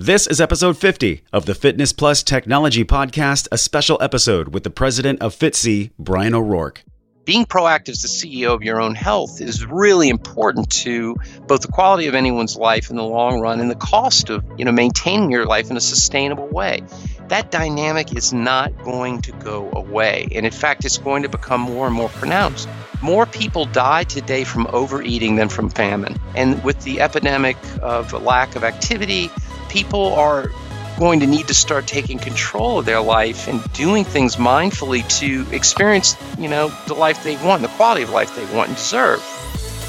This is episode 50 of the Fitness Plus Technology Podcast, a special episode with the president of FitC, Bryan O'Rourke. Being proactive as the CEO of your own health is really important to both the quality of anyone's life in the long run and the cost of, maintaining your life in a sustainable way. That dynamic is not going to go away. And in fact, it's going to become more and more pronounced. More people die today from overeating than from famine. And with the epidemic of lack of activity, people are going to need to start taking control of their life and doing things mindfully to experience, the life they want, the quality of life they want and deserve.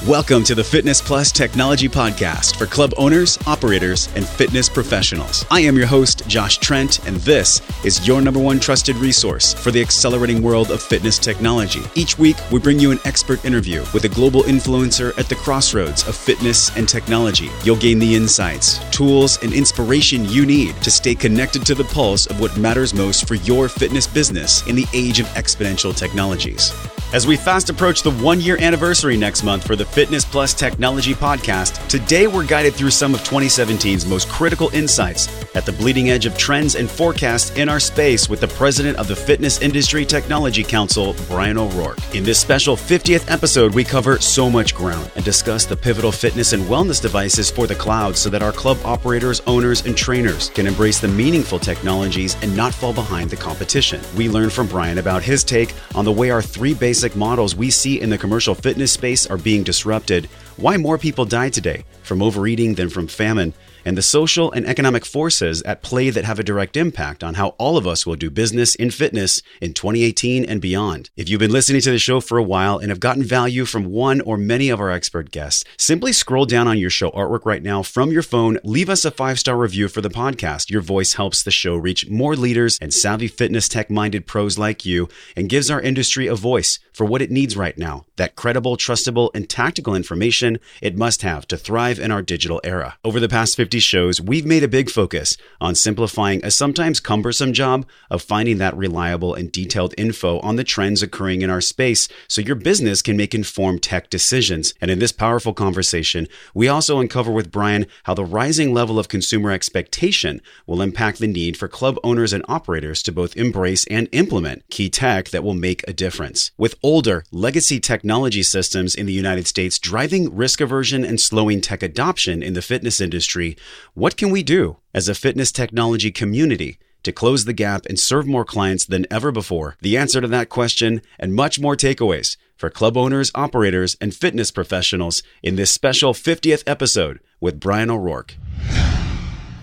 Welcome to the Fitness Plus Technology Podcast for club owners, operators, and fitness professionals. I am your host, Josh Trent, and this is your number one trusted resource for the accelerating world of fitness technology. Each week, we bring you an expert interview with a global influencer at the crossroads of fitness and technology. You'll gain the insights, tools, and inspiration you need to stay connected to the pulse of what matters most for your fitness business in the age of exponential technologies. As we fast approach the one-year anniversary next month for the Fitness Plus Technology Podcast, today we're guided through some of 2017's most critical insights at the bleeding edge of trends and forecasts in our space with the president of the Fitness Industry Technology Council, Bryan O'Rourke. In this special 50th episode, we cover so much ground and discuss the pivotal fitness and wellness devices for the cloud so that our club operators, owners, and trainers can embrace the meaningful technologies and not fall behind the competition. We learn from Bryan about his take on the way our three basic models we see in the commercial fitness space are being disrupted, why more people die today from overeating than from famine, and the social and economic forces at play that have a direct impact on how all of us will do business in fitness in 2018 and beyond. If you've been listening to the show for a while and have gotten value from one or many of our expert guests, simply scroll down on your show artwork right now from your phone, leave us a 5-star review for the podcast. Your voice helps the show reach more leaders and savvy fitness tech-minded pros like you and gives our industry a voice for what it needs right now, that credible, trustable, and tactical information it must have to thrive in our digital era. Over the past 50 shows, we've made a big focus on simplifying a sometimes cumbersome job of finding that reliable and detailed info on the trends occurring in our space so your business can make informed tech decisions. And in this powerful conversation, we also uncover with Bryan how the rising level of consumer expectation will impact the need for club owners and operators to both embrace and implement key tech that will make a difference. With older legacy technology systems in the United States driving risk aversion and slowing tech adoption in the fitness industry, what can we do as a fitness technology community to close the gap and serve more clients than ever before? The answer to that question and much more takeaways for club owners, operators, and fitness professionals in this special 50th episode with Bryan O'Rourke.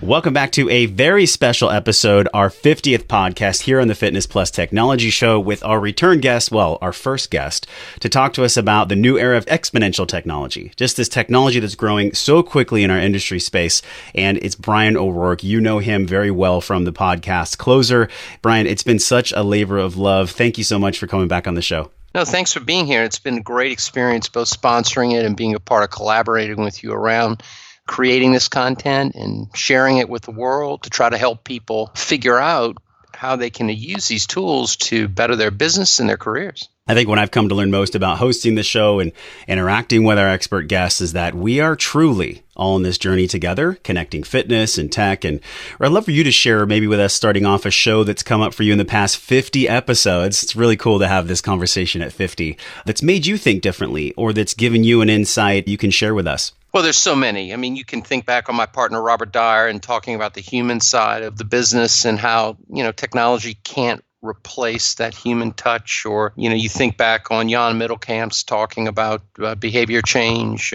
Welcome back to a very special episode, our 50th podcast here on the Fitness Plus Technology Show with our return guest, our first guest, to talk to us about the new era of exponential technology. Just this technology that's growing so quickly in our industry space. And it's Bryan O'Rourke. You know him very well from the podcast Closer. Bryan, it's been such a labor of love. Thank you so much for coming back on the show. No, thanks for being here. It's been a great experience, both sponsoring it and being a part of collaborating with you around creating this content and sharing it with the world to try to help people figure out how they can use these tools to better their business and their careers. I think what I've come to learn most about hosting the show and interacting with our expert guests is that we are truly all in this journey together, connecting fitness and tech. And I'd love for you to share maybe with us starting off a show that's come up for you in the past 50 episodes. It's really cool to have this conversation at 50 that's made you think differently or that's given you an insight you can share with us. Well, there's so many. I mean, you can think back on my partner, Robert Dyer, and talking about the human side of the business and how, technology can't replace that human touch. Or, you think back on Jan Middelkamp's talking about behavior change,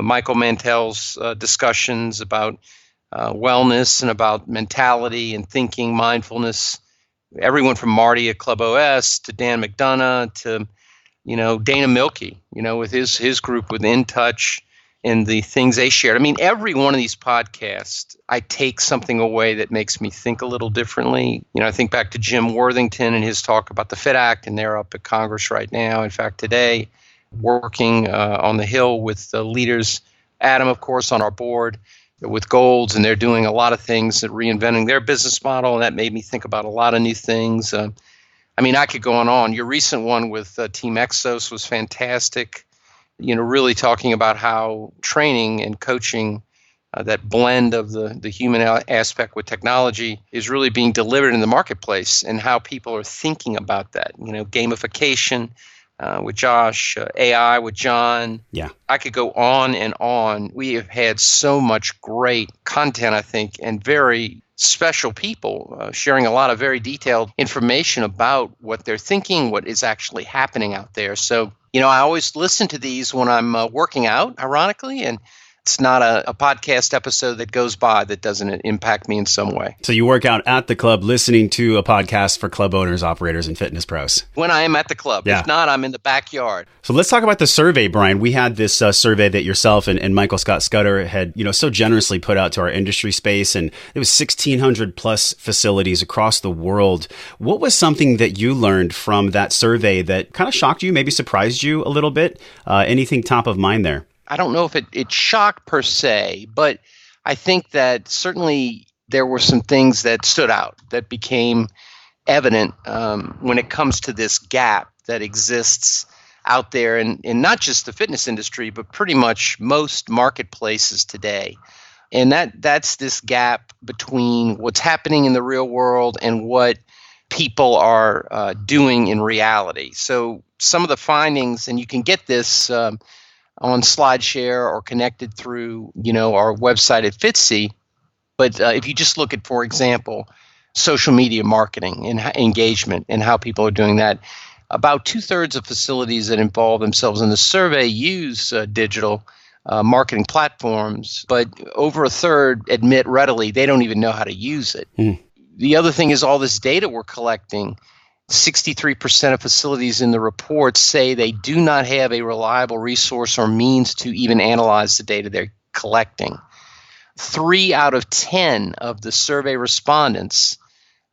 Michael Mantel's discussions about wellness and about mentality and thinking, mindfulness. Everyone from Marty at Club OS to Dan McDonough to, Dana Milkey, with his group with In Touch. And the things they shared. I mean, every one of these podcasts, I take something away that makes me think a little differently. I think back to Jim Worthington and his talk about the FIT Act, and they're up at Congress right now. In fact, today, working on the Hill with the leaders, Adam, of course, on our board with Golds, and they're doing a lot of things at reinventing their business model, and that made me think about a lot of new things. I could go on. Your recent one with Team Exos was fantastic. Really talking about how training and coaching that blend of the human aspect with technology is really being delivered in the marketplace, and how people are thinking about that. Gamification with Josh, AI with John. Yeah. I could go on and on. We have had so much great content, I think, and very special people sharing a lot of very detailed information about what they're thinking, what is actually happening out there. So, I always listen to these when I'm working out, ironically, and it's not a podcast episode that goes by that doesn't impact me in some way. So you work out at the club listening to a podcast for club owners, operators, and fitness pros. When I am at the club. Yeah. If not, I'm in the backyard. So let's talk about the survey, Bryan. We had this survey that yourself and Michael Scott Scudder had, so generously put out to our industry space. And it was 1,600 plus facilities across the world. What was something that you learned from that survey that kind of shocked you, maybe surprised you a little bit? Anything top of mind there? I don't know if it shocked per se, but I think that certainly there were some things that stood out that became evident when it comes to this gap that exists out there in not just the fitness industry, but pretty much most marketplaces today. And that's this gap between what's happening in the real world and what people are doing in reality. So some of the findings, and you can get this on SlideShare or connected through, our website at Fitzy. But if you just look at, for example, social media marketing and engagement and how people are doing that, about 2/3 of facilities that involve themselves in the survey use digital marketing platforms, but over 1/3 admit readily they don't even know how to use it. The other thing is all this data we're collecting. 63% of facilities in the report say they do not have a reliable resource or means to even analyze the data they're collecting. 3 out of 10 of the survey respondents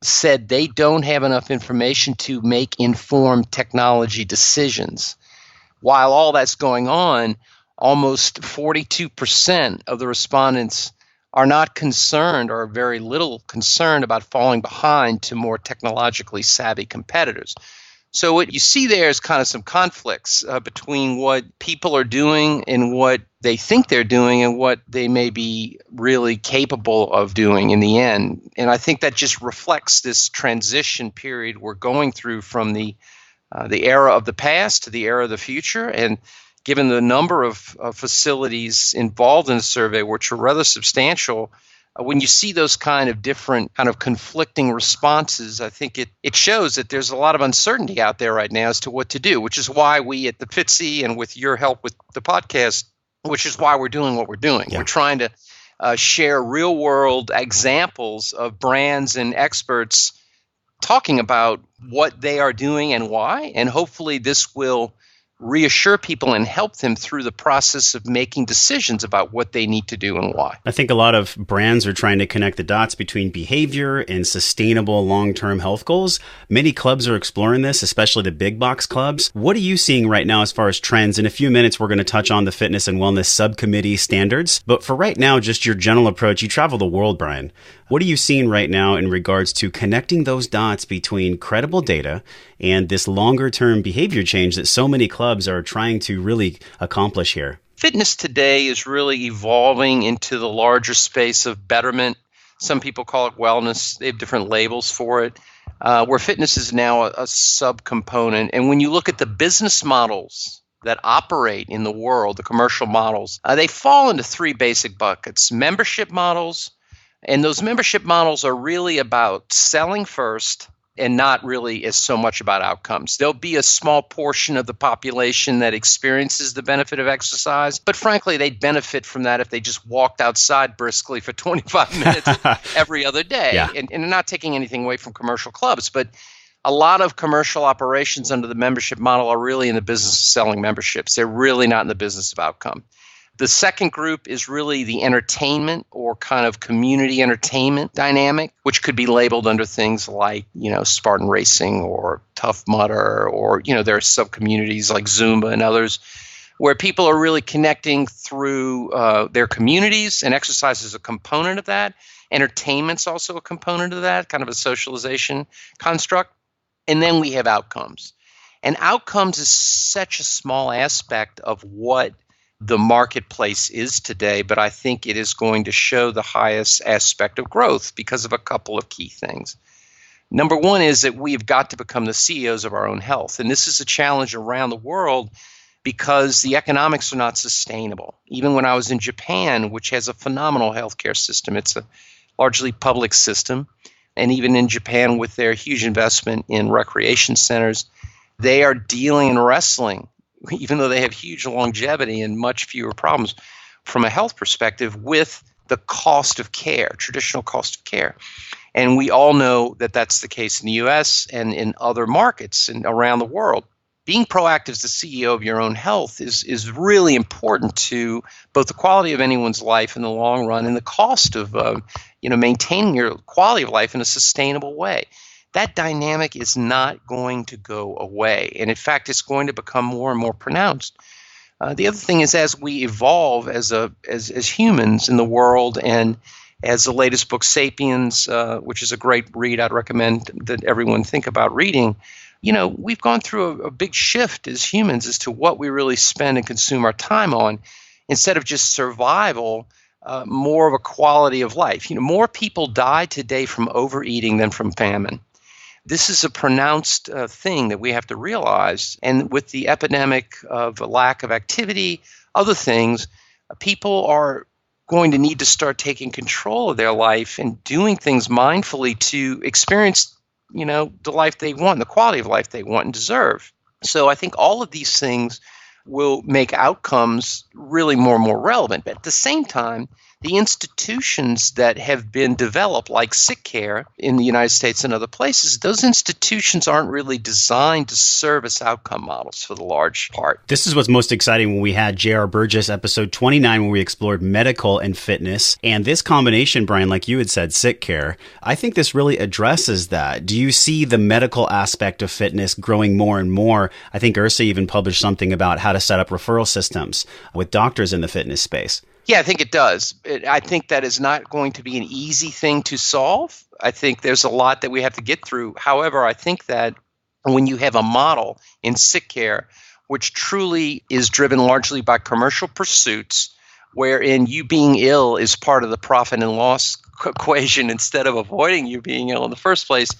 said they don't have enough information to make informed technology decisions. While all that's going on, almost 42% of the respondents are not concerned or very little concerned about falling behind to more technologically savvy competitors. So what you see there is kind of some conflicts between what people are doing and what they think they're doing and what they may be really capable of doing in the end. And I think that just reflects this transition period we're going through from the era of the past to the era of the future. And given the number of facilities involved in the survey, which are rather substantial, when you see those kind of different kind of conflicting responses, I think it shows that there's a lot of uncertainty out there right now as to what to do, which is why we at the Fitzy and with your help with the podcast, which is why we're doing what we're doing. Yeah. We're trying to share real world examples of brands and experts talking about what they are doing and why, and hopefully this will reassure people and help them through the process of making decisions about what they need to do and why. I think a lot of brands are trying to connect the dots between behavior and sustainable long-term health goals. Many clubs are exploring this, especially the big box clubs. What are you seeing right now as far as trends? In a few minutes, we're going to touch on the fitness and wellness subcommittee standards. But for right now, just your general approach. You travel the world, Bryan. What are you seeing right now in regards to connecting those dots between credible data and this longer-term behavior change that so many clubs are trying to really accomplish here? Fitness today is really evolving into the larger space of betterment. Some people call it wellness. They have different labels for it, where fitness is now a subcomponent. And when you look at the business models that operate in the world, the commercial models, they fall into 3 basic buckets: membership models. And those membership models are really about selling first and not really as so much about outcomes. There'll be a small portion of the population that experiences the benefit of exercise, but frankly, they'd benefit from that if they just walked outside briskly for 25 minutes every other day. Yeah. And not taking anything away from commercial clubs, but a lot of commercial operations under the membership model are really in the business of selling memberships. They're really not in the business of outcome. The second group is really the entertainment or kind of community entertainment dynamic, which could be labeled under things like, Spartan Racing or Tough Mudder, or, there are sub-communities like Zumba and others, where people are really connecting through their communities, and exercise is a component of that. Entertainment's also a component of that, kind of a socialization construct. And then we have outcomes. And outcomes is such a small aspect of what the marketplace is today, but I think it is going to show the highest aspect of growth because of a couple of key things. Number one is that we've got to become the CEOs of our own health. And this is a challenge around the world because the economics are not sustainable. Even when I was in Japan, which has a phenomenal healthcare system, it's a largely public system. And even in Japan, with their huge investment in recreation centers, they are dealing and wrestling, even though they have huge longevity and much fewer problems from a health perspective, with the cost of care, traditional cost of care. And we all know that that's the case in the U.S. and in other markets and around the world. Being proactive as the CEO of your own health is really important to both the quality of anyone's life in the long run and the cost of maintaining your quality of life in a sustainable way. That dynamic is not going to go away. And in fact, it's going to become more and more pronounced. The other thing is, as we evolve as humans in the world, and as the latest book, Sapiens, which is a great read, I'd recommend that everyone think about reading. We've gone through a big shift as humans as to what we really spend and consume our time on. Instead of just survival, more of a quality of life. More people die today from overeating than from famine. This is a pronounced thing that we have to realize. And with the epidemic of a lack of activity, other things, people are going to need to start taking control of their life and doing things mindfully to experience the life they want, the quality of life they want and deserve. So I think all of these things will make outcomes really more and more relevant. But at the same time, the institutions that have been developed, like sick care in the United States and other places, those institutions aren't really designed to serve as outcome models for the large part. This is what's most exciting when we had J.R. Burgess, episode 29, where we explored medical and fitness. And this combination, Bryan, like you had said, sick care, I think this really addresses that. Do you see the medical aspect of fitness growing more and more? I think Ursa even published something about how to set up referral systems with doctors in the fitness space. Yeah, I think it does. I think that is not going to be an easy thing to solve. I think there's a lot that we have to get through. However, I think that when you have a model in sick care, which truly is driven largely by commercial pursuits, wherein you being ill is part of the profit and loss equation instead of avoiding you being ill in the first place,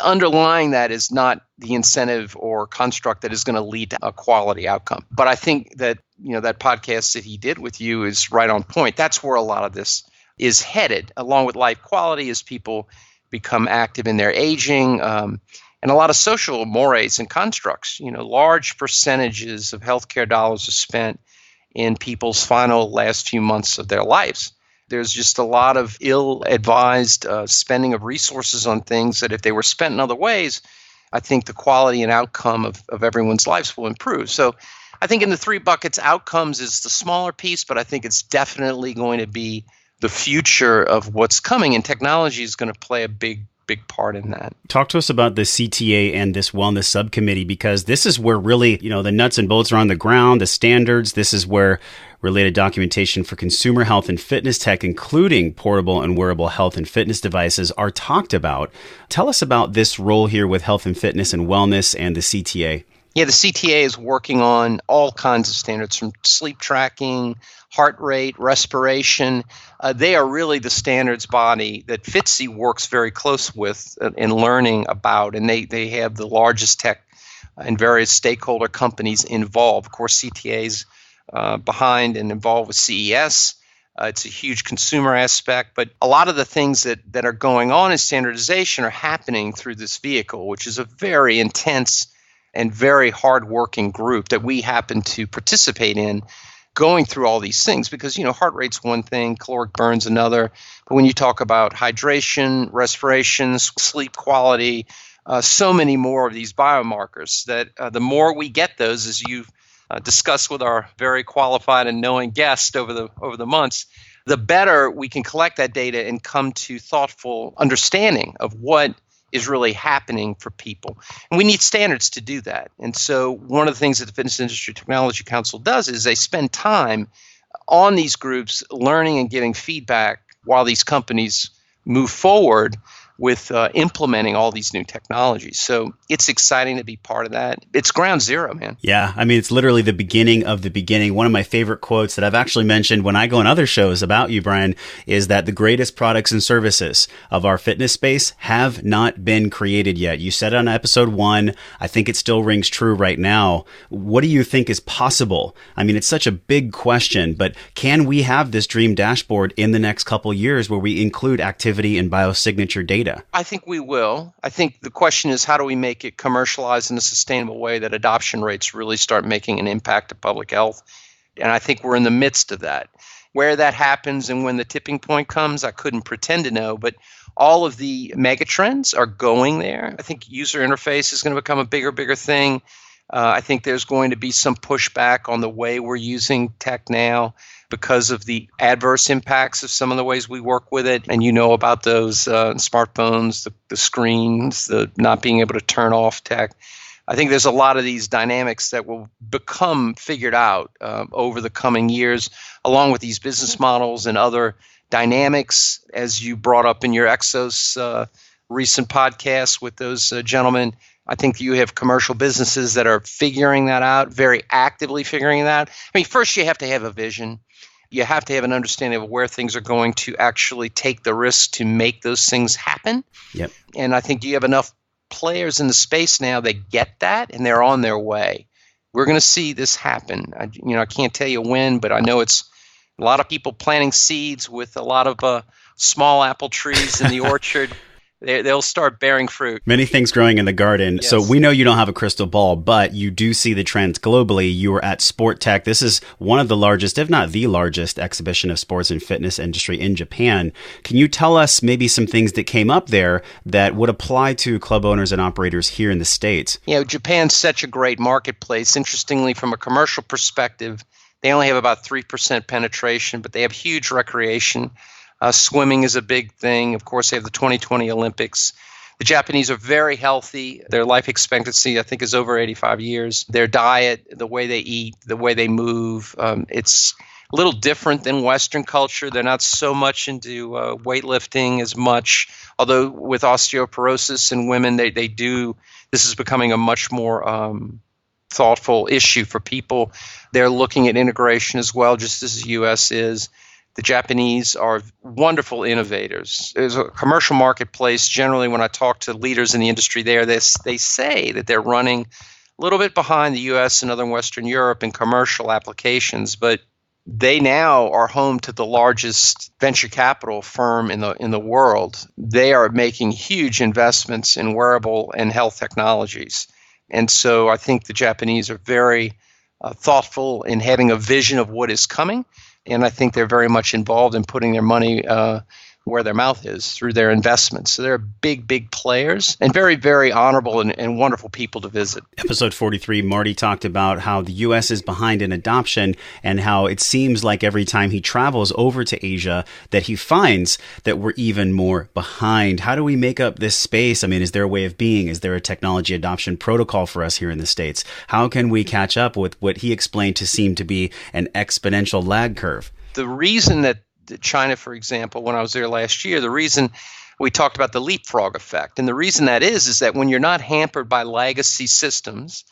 underlying that is not the incentive or construct that is going to lead to a quality outcome. But I think that that podcast that he did with you is right on point. That's where a lot of this is headed, along with life quality as people become active in their aging, and a lot of social mores and constructs. Large percentages of healthcare dollars are spent in people's final last few months of their lives. There's just a lot of ill-advised spending of resources on things that if they were spent in other ways, I think the quality and outcome of everyone's lives will improve. So I think in the three buckets, outcomes is the smaller piece, but I think it's definitely going to be the future of what's coming, and technology is going to play a big part in that. Talk to us about the CTA and this wellness subcommittee, because this is where really, the nuts and bolts are on the ground, the standards. This is where related documentation for consumer health and fitness tech, including portable and wearable health and fitness devices, are talked about. Tell us about this role here with health and fitness and wellness and the CTA. Yeah, the CTA is working on all kinds of standards, from sleep tracking, heart rate, respiration. They are really the standards body that FITSE works very close with in learning about, and they have the largest tech and various stakeholder companies involved. Of course, CTA's behind and involved with CES. It's a huge consumer aspect, but a lot of the things that are going on in standardization are happening through this vehicle, which is a very intense and very hardworking group that we happen to participate in, going through all these things, because heart rate's one thing, caloric burn's another, but when you talk about hydration, respiration, sleep quality, so many more of these biomarkers that the more we get those, as you've discussed with our very qualified and knowing guest over the months, the better we can collect that data and come to thoughtful understanding of what is really happening for people. And we need standards to do that. And so one of the things that the Fitness Industry Technology Council does is they spend time on these groups learning and giving feedback while these companies move forward with implementing all these new technologies. So it's exciting to be part of that. It's ground zero, man. Yeah, I mean, it's literally the beginning of the beginning. One of my favorite quotes that I've actually mentioned when I go on other shows about you, Bryan, is that the greatest products and services of our fitness space have not been created yet. You said it on episode 1. I think it still rings true right now. What do you think is possible? I mean, it's such a big question, but can we have this dream dashboard in the next couple years where we include activity and biosignature data? I think we will. I think the question is, how do we make it commercialized in a sustainable way that adoption rates really start making an impact to public health? And I think we're in the midst of that. Where that happens and when the tipping point comes, I couldn't pretend to know, but all of the mega trends are going there. I think user interface is going to become a bigger thing. I think there's going to be some pushback on the way we're using tech now because of the adverse impacts of some of the ways we work with it. And you know about those smartphones, the screens, the not being able to turn off tech. I think there's a lot of these dynamics that will become figured out over the coming years, along with these business models and other dynamics, as you brought up in your Exos recent podcast with those gentlemen. I think you have commercial businesses that are figuring that out, very actively figuring that out. I mean, first you have to have a vision. You have to have an understanding of where things are going to actually take the risk to make those things happen. Yep. And I think you have enough players in the space now that get that, and they're on their way. We're going to see this happen. I can't tell you when, but I know it's a lot of people planting seeds with a lot of small apple trees in the orchard. They'll start bearing fruit. Many things growing in the garden. Yes. So we know you don't have a crystal ball, but you do see the trends globally. You were at Sport Tech. This is one of the largest, if not the largest, exhibition of sports and fitness industry in Japan. Can you tell us maybe some things that came up there that would apply to club owners and operators here in the States? Japan's such a great marketplace. Interestingly, from a commercial perspective, they only have about 3% penetration, but they have huge recreation. Swimming is a big thing. Of course, they have the 2020 Olympics. The Japanese are very healthy. Their life expectancy, I think, is over 85 years. Their diet, the way they eat, the way they move, it's a little different than Western culture. They're not so much into weightlifting as much, although with osteoporosis in women, they do. This is becoming a much more thoughtful issue for people. They're looking at integration as well, just as the U.S. is. The Japanese are wonderful innovators. There's a commercial marketplace. Generally, when I talk to leaders in the industry there, they say that they're running a little bit behind the U.S. and Northern Western Europe in commercial applications, but they now are home to the largest venture capital firm in the world. They are making huge investments in wearable and health technologies. And so I think the Japanese are very thoughtful in having a vision of what is coming. And I think they're very much involved in putting their money where their mouth is through their investments. So they're big players and very, very honorable and wonderful people to visit. Episode 43, Marty talked about how the U.S. is behind in adoption and how it seems like every time he travels over to Asia that he finds that we're even more behind. How do we make up this space? I mean, is there a way of being? Is there a technology adoption protocol for us here in the States? How can we catch up with what he explained to seem to be an exponential lag curve? The reason that China, for example, when I was there last year, the reason we talked about the leapfrog effect, and the reason that is that when you're not hampered by legacy systems,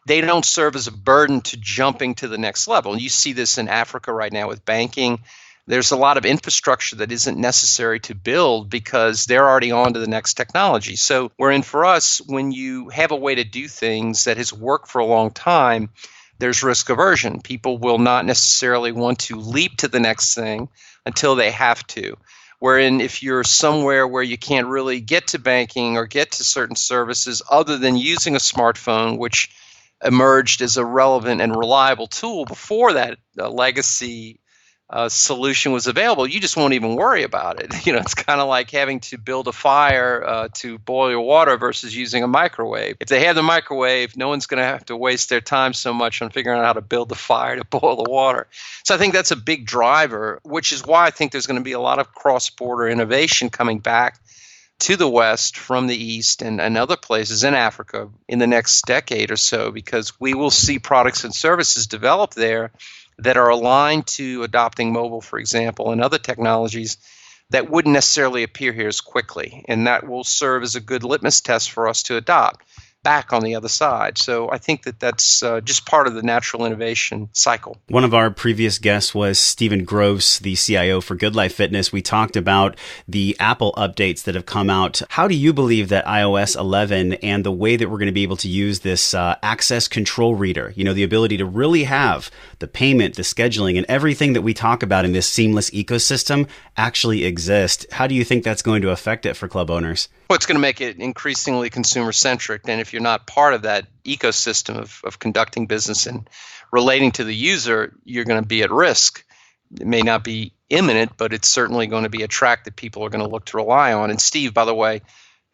they don't serve as a burden to jumping to the next level. And you see this in Africa right now with banking. There's a lot of infrastructure that isn't necessary to build because they're already on to the next technology. So wherein for us, when you have a way to do things that has worked for a long time, there's risk aversion. People will not necessarily want to leap to the next thing until they have to. Wherein if you're somewhere where you can't really get to banking or get to certain services other than using a smartphone, which emerged as a relevant and reliable tool before that legacy solution was available, you just won't even worry about it. It's kind of like having to build a fire to boil your water versus using a microwave. If they have the microwave, no one's going to have to waste their time so much on figuring out how to build the fire to boil the water. So I think that's a big driver, which is why I think there's going to be a lot of cross-border innovation coming back to the West from the East and other places in Africa in the next decade or so, because we will see products and services develop there that are aligned to adopting mobile, for example, and other technologies that wouldn't necessarily appear here as quickly. And that will serve as a good litmus test for us to adopt back on the other side. So I think that that's just part of the natural innovation cycle. One of our previous guests was Stephen Gross, the CIO for Good Life Fitness. We talked about the Apple updates that have come out. How do you believe that iOS 11 and the way that we're going to be able to use this access control reader, the ability to really have the payment, the scheduling, and everything that we talk about in this seamless ecosystem actually exist? How do you think that's going to affect it for club owners? Well, it's going to make it increasingly consumer-centric. And if you're not part of that ecosystem of conducting business and relating to the user, you're going to be at risk. It may not be imminent, but it's certainly going to be a track that people are going to look to rely on. And Steve, by the way,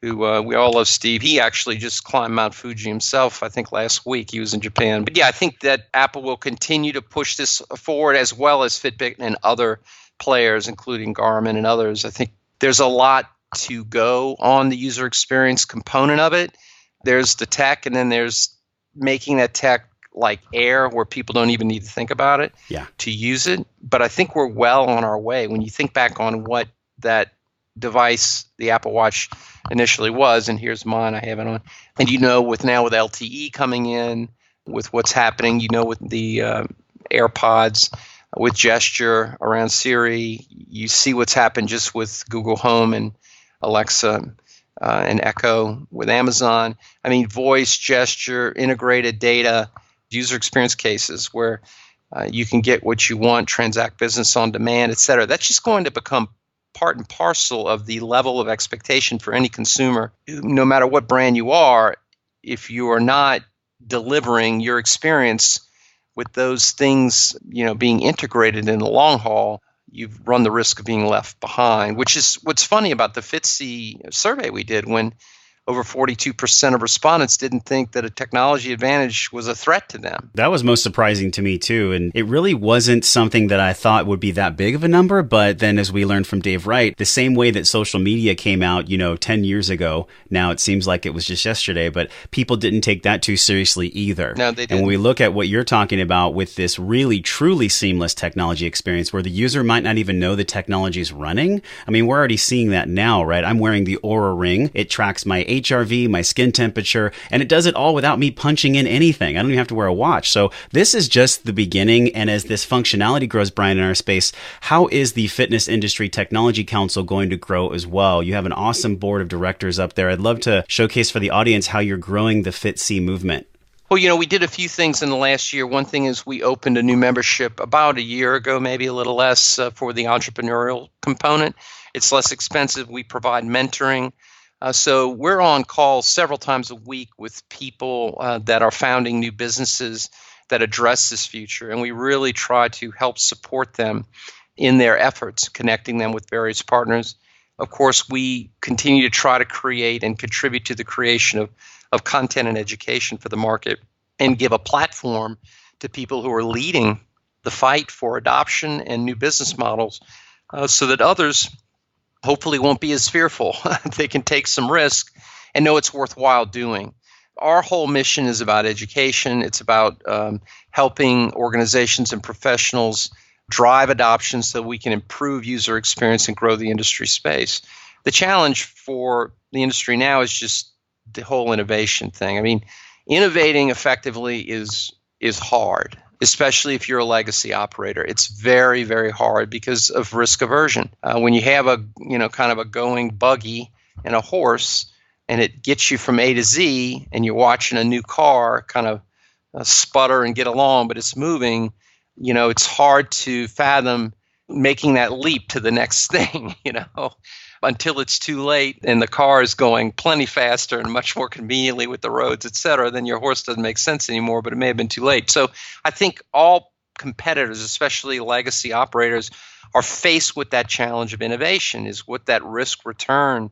who we all love Steve, he actually just climbed Mount Fuji himself, I think last week. He was in Japan. But yeah, I think that Apple will continue to push this forward, as well as Fitbit and other players, including Garmin and others. I think there's a lot to go on the user experience component of it. There's the tech, and then there's making that tech like air, where people don't even need to think about it to use it. But I think we're well on our way. When you think back on what that device, the Apple Watch, initially was, and here's mine, I have it on. And with LTE coming in, with what's happening, with the AirPods, with gesture around Siri, you see what's happened just with Google Home and Alexa and Echo with Amazon. I mean, voice, gesture, integrated data, user experience cases where you can get what you want, transact business on demand, et cetera. That's just going to become part and parcel of the level of expectation for any consumer. No matter what brand you are, if you are not delivering your experience with those things, being integrated in the long haul, you've run the risk of being left behind, which is what's funny about the FTSE survey we did, when over 42% of respondents didn't think that a technology advantage was a threat to them. That was most surprising to me too. And it really wasn't something that I thought would be that big of a number. But then, as we learned from Dave Wright, the same way that social media came out, 10 years ago, now it seems like it was just yesterday, but people didn't take that too seriously either. No, they didn't. And when we look at what you're talking about with this really, truly seamless technology experience where the user might not even know the technology is running, I mean, we're already seeing that now, right? I'm wearing the Oura Ring. It tracks my HRV, my skin temperature, and it does it all without me punching in anything. I don't even have to wear a watch. So this is just the beginning. And as this functionality grows, Bryan, in our space, how is the Fitness Industry Technology Council going to grow as well? You have an awesome board of directors up there. I'd love to showcase for the audience how you're growing the FitC movement. Well, we did a few things in the last year. One thing is we opened a new membership about a year ago, maybe a little less, for the entrepreneurial component. It's less expensive. We provide mentoring. So we're on call several times a week with people that are founding new businesses that address this future. And we really try to help support them in their efforts, connecting them with various partners. Of course, we continue to try to create and contribute to the creation of content and education for the market, and give a platform to people who are leading the fight for adoption and new business models, so that others hopefully won't be as fearful. They can take some risk and know it's worthwhile doing. Our whole mission is about education. It's about helping organizations and professionals drive adoption so we can improve user experience and grow the industry space. The challenge for the industry now is just the whole innovation thing. I mean, innovating effectively is hard, especially if you're a legacy operator. It's very, very hard because of risk aversion. When you have a kind of a going buggy and a horse, and it gets you from A to Z, and you're watching a new car kind of sputter and get along, but it's moving, it's hard to fathom making that leap to the next thing, until it's too late and the car is going plenty faster and much more conveniently with the roads, et cetera, then your horse doesn't make sense anymore, but it may have been too late. So I think all competitors, especially legacy operators, are faced with that challenge of innovation, is what that risk return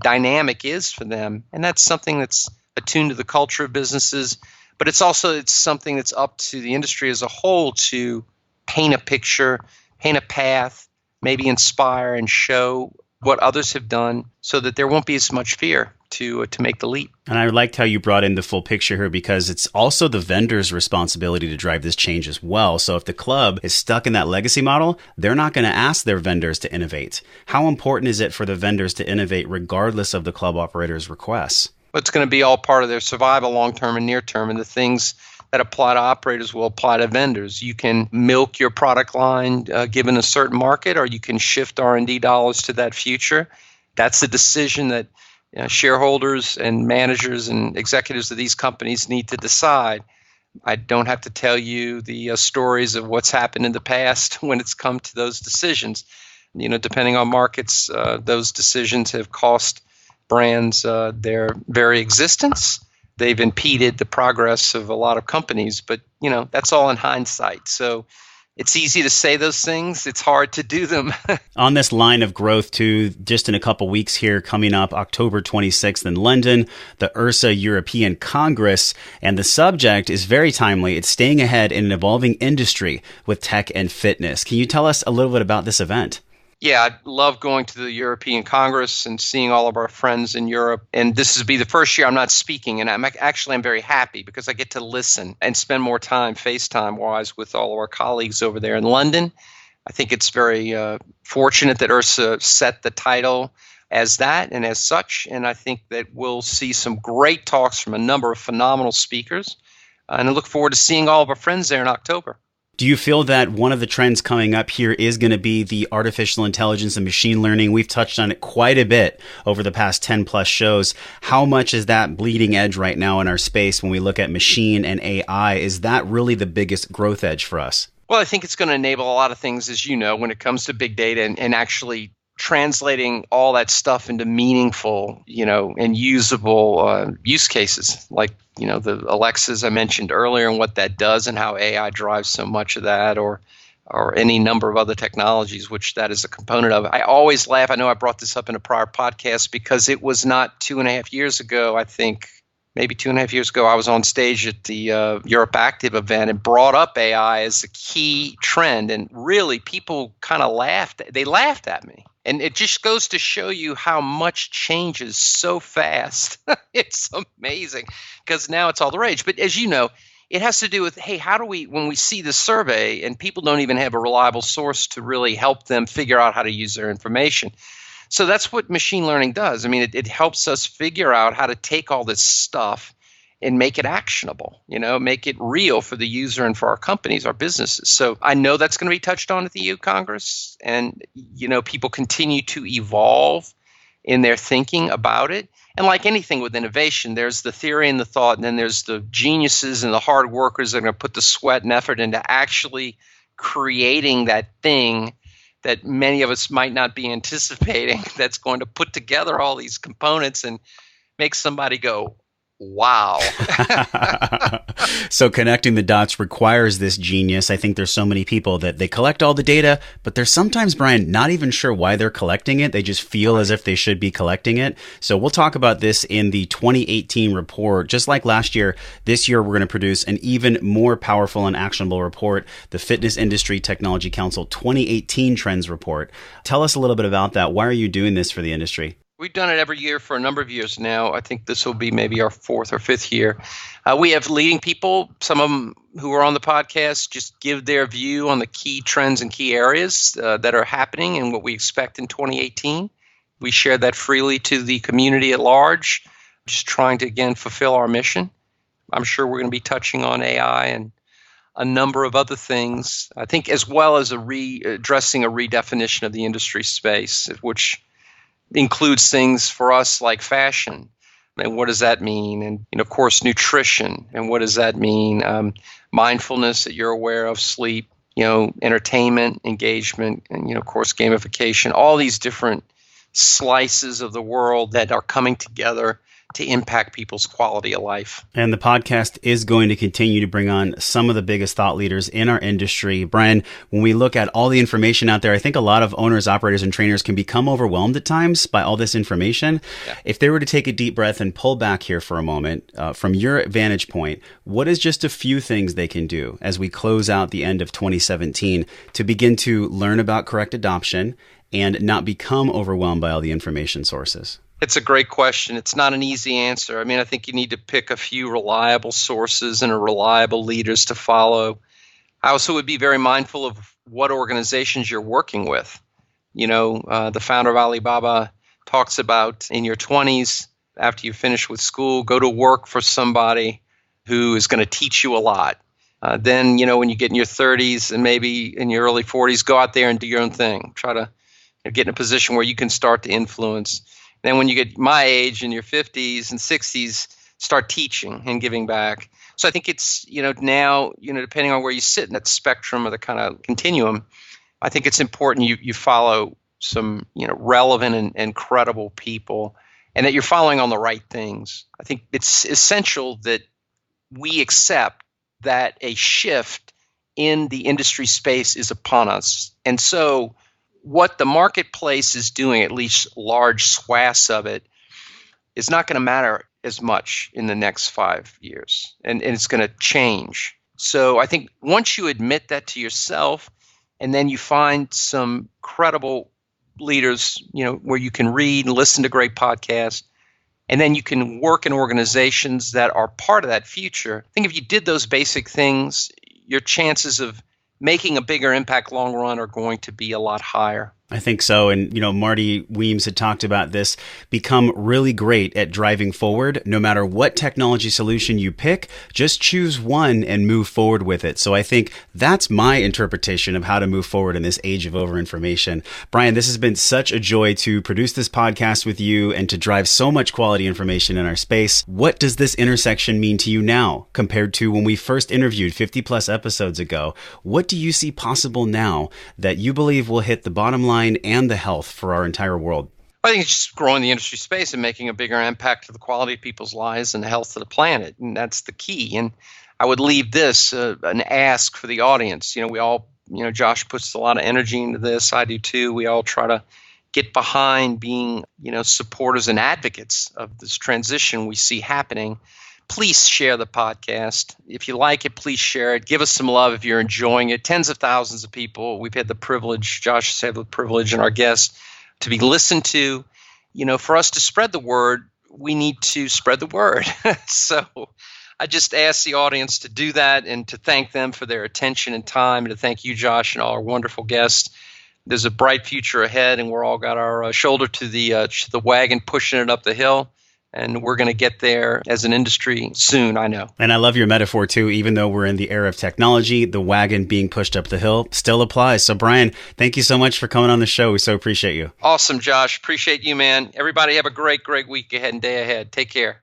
dynamic is for them. And that's something that's attuned to the culture of businesses, but it's something that's up to the industry as a whole to paint a picture, paint a path, maybe inspire and show what others have done so that there won't be as much fear to make the leap. And I liked how you brought in the full picture here, because it's also the vendor's responsibility to drive this change as well. So if the club is stuck in that legacy model, they're not going to ask their vendors to innovate. How important is it for the vendors to innovate regardless of the club operator's requests? It's going to be all part of their survival long-term and near-term, and the things that apply to operators will apply to vendors. You can milk your product line given a certain market, or you can shift R&D dollars to that future. That's the decision that shareholders and managers and executives of these companies need to decide. I don't have to tell you the stories of what's happened in the past when it's come to those decisions. Depending on markets, those decisions have cost brands their very existence. They've impeded the progress of a lot of companies, but that's all in hindsight. So it's easy to say those things. It's hard to do them. On this line of growth, too, just in a couple weeks here, coming up October 26th in London, the URSA European Congress, and the subject is very timely. It's staying ahead in an evolving industry with tech and fitness. Can you tell us a little bit about this event? Yeah, I love going to the European Congress and seeing all of our friends in Europe. And this will be the first year I'm not speaking. And I'm very happy because I get to listen and spend more time FaceTime-wise with all of our colleagues over there in London. I think it's very fortunate that URSA set the title as that and as such. And I think that we'll see some great talks from a number of phenomenal speakers. And I look forward to seeing all of our friends there in October. Do you feel that one of the trends coming up here is going to be the artificial intelligence and machine learning? We've touched on it quite a bit over the past 10 plus shows. How much is that bleeding edge right now in our space when we look at machine and AI? Is that really the biggest growth edge for us? Well, I think it's going to enable a lot of things, as you know, when it comes to big data and actually translating all that stuff into meaningful, and usable use cases, like, the Alexas I mentioned earlier and what that does and how AI drives so much of that, or any number of other technologies, which that is a component of. I always laugh. I know I brought this up in a prior podcast because it was not 2.5 years ago, I think, maybe 2.5 years ago, I was on stage at the Europe Active event and brought up AI as a key trend. And really, people kind of laughed. They laughed at me. And it just goes to show you how much changes so fast. It's amazing because now it's all the rage. But as you know, it has to do with, hey, how do we, when we see the survey and people don't even have a reliable source to really help them figure out how to use their information. So that's what machine learning does. I mean, it helps us figure out how to take all this stuff and make it actionable, make it real for the user and for our companies, our businesses. So I know that's going to be touched on at the EU Congress. And, people continue to evolve in their thinking about it. And like anything with innovation, there's the theory and the thought, and then there's the geniuses and the hard workers that are going to put the sweat and effort into actually creating that thing that many of us might not be anticipating, that's going to put together all these components and make somebody go, wow. So connecting the dots requires this genius. I think there's so many people that they collect all the data, but they're sometimes, Bryan, not even sure why they're collecting it. They just feel as if they should be collecting it. So we'll talk about this in the 2018 report. Just like last year, this year we're going to produce an even more powerful and actionable report, the Fitness Industry Technology Council 2018 Trends Report. Tell us a little bit about that. Why are you doing this for the industry? We've done it every year for a number of years now. I think this will be maybe our 4th or 5th year. We have leading people, some of them who are on the podcast, just give their view on the key trends and key areas that are happening and what we expect in 2018. We share that freely to the community at large, just trying to, again, fulfill our mission. I'm sure we're going to be touching on AI and a number of other things, I think, as well as addressing a redefinition of the industry space, which includes things for us like fashion. And what does that mean? And, of course, nutrition. And what does that mean? Mindfulness that you're aware of, sleep, entertainment, engagement, and, of course, gamification. All these different slices of the world that are coming together to impact people's quality of life. And the podcast is going to continue to bring on some of the biggest thought leaders in our industry. Bryan, when we look at all the information out there, I think a lot of owners, operators, and trainers can become overwhelmed at times by all this information. Yeah. If they were to take a deep breath and pull back here for a moment, from your vantage point, what is just a few things they can do as we close out the end of 2017 to begin to learn about correct adoption and not become overwhelmed by all the information sources? It's a great question. It's not an easy answer. I mean, I think you need to pick a few reliable sources and reliable leaders to follow. I also would be very mindful of what organizations you're working with. The founder of Alibaba talks about in your 20s, after you finish with school, go to work for somebody who is going to teach you a lot. Then, when you get in your 30s and maybe in your early 40s, go out there and do your own thing. Try to get in a position where you can start to influence. Then when you get my age in your 50s and 60s, start teaching and giving back. So I think it's, now, depending on where you sit in that spectrum or the kind of continuum, I think it's important you follow some, relevant and credible people, and that you're following on the right things. I think it's essential that we accept that a shift in the industry space is upon us. And so what the marketplace is doing, at least large swaths of it, is not going to matter as much in the next 5 years. And it's going to change. So I think once you admit that to yourself, and then you find some credible leaders, where you can read and listen to great podcasts, and then you can work in organizations that are part of that future. I think if you did those basic things, your chances of making a bigger impact long run are going to be a lot higher. I think so. And, Marty Weems had talked about this, become really great at driving forward. No matter what technology solution you pick, just choose one and move forward with it. So I think that's my interpretation of how to move forward in this age of overinformation. Bryan, this has been such a joy to produce this podcast with you and to drive so much quality information in our space. What does this intersection mean to you now compared to when we first interviewed 50 plus episodes ago? What do you see possible now that you believe will hit the bottom line and the health for our entire world? I think it's just growing the industry space and making a bigger impact to the quality of people's lives and the health of the planet. And that's the key. And I would leave this an ask for the audience. We all, Josh puts a lot of energy into this. I do too. We all try to get behind being, supporters and advocates of this transition we see happening. Please share the podcast. If you like it, please share it. Give us some love if you're enjoying it. Tens of thousands of people. We've had the privilege, Josh has had the privilege, and our guests to be listened to. For us to spread the word, we need to spread the word. So I just ask the audience to do that and to thank them for their attention and time, and to thank you, Josh, and all our wonderful guests. There's a bright future ahead, and we're all got our shoulder to the wagon, pushing it up the hill. And we're going to get there as an industry soon, I know. And I love your metaphor, too. Even though we're in the era of technology, the wagon being pushed up the hill still applies. So, Bryan, thank you so much for coming on the show. We so appreciate you. Awesome, Josh. Appreciate you, man. Everybody have a great, great week ahead and day ahead. Take care.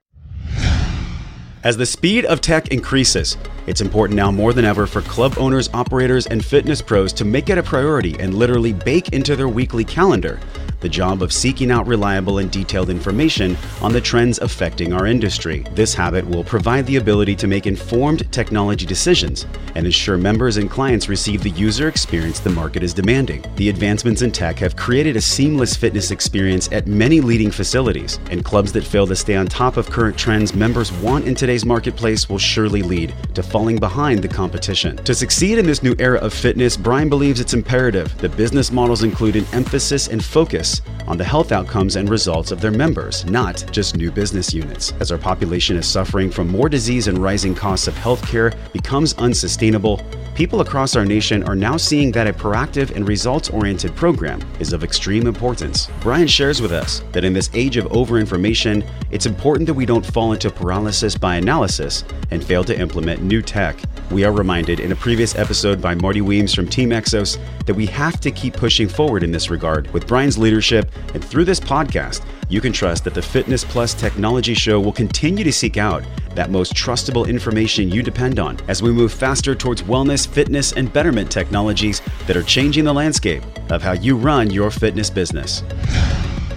As the speed of tech increases, it's important now more than ever for club owners, operators, and fitness pros to make it a priority and literally bake into their weekly calendar the job of seeking out reliable and detailed information on the trends affecting our industry. This habit will provide the ability to make informed technology decisions and ensure members and clients receive the user experience the market is demanding. The advancements in tech have created a seamless fitness experience at many leading facilities, and clubs that fail to stay on top of current trends members want in today's marketplace will surely lead to falling behind the competition. To succeed in this new era of fitness, Bryan believes it's imperative that business models include an emphasis and focus on the health outcomes and results of their members, not just new business units. As our population is suffering from more disease and rising costs of healthcare becomes unsustainable, people across our nation are now seeing that a proactive and results-oriented program is of extreme importance. Bryan shares with us that in this age of overinformation, it's important that we don't fall into paralysis by analysis and fail to implement new tech. We are reminded in a previous episode by Marty Weems from Team Exos that we have to keep pushing forward in this regard. With Bryan's leadership and through this podcast, you can trust that the Fitness Plus Technology Show will continue to seek out that most trustable information you depend on as we move faster towards wellness, fitness, and betterment technologies that are changing the landscape of how you run your fitness business.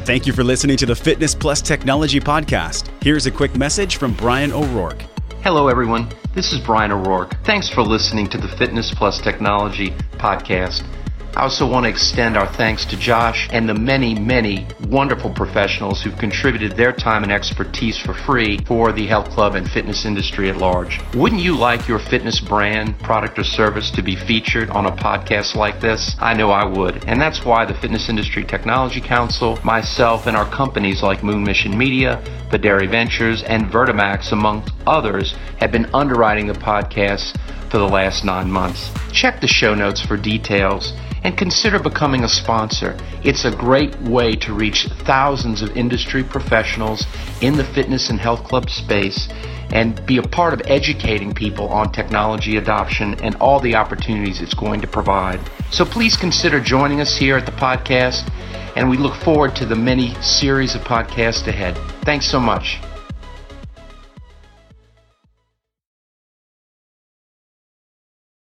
Thank you for listening to the Fitness Plus Technology Podcast. Here's a quick message from Bryan O'Rourke. Hello, everyone. This is Bryan O'Rourke. Thanks for listening to the Fitness Plus Technology Podcast. I also want to extend our thanks to Josh and the many, many wonderful professionals who've contributed their time and expertise for free for the health club and fitness industry at large. Wouldn't you like your fitness brand, product, or service to be featured on a podcast like this? I know I would. And that's why the Fitness Industry Technology Council, myself, and our companies like Moon Mission Media, Baderi Ventures, and Vertimax, among others, have been underwriting the podcast for the last 9 months. Check the show notes for details and consider becoming a sponsor. It's a great way to reach thousands of industry professionals in the fitness and health club space and be a part of educating people on technology adoption and all the opportunities it's going to provide. So please consider joining us here at the podcast, and we look forward to the many series of podcasts ahead. Thanks so much.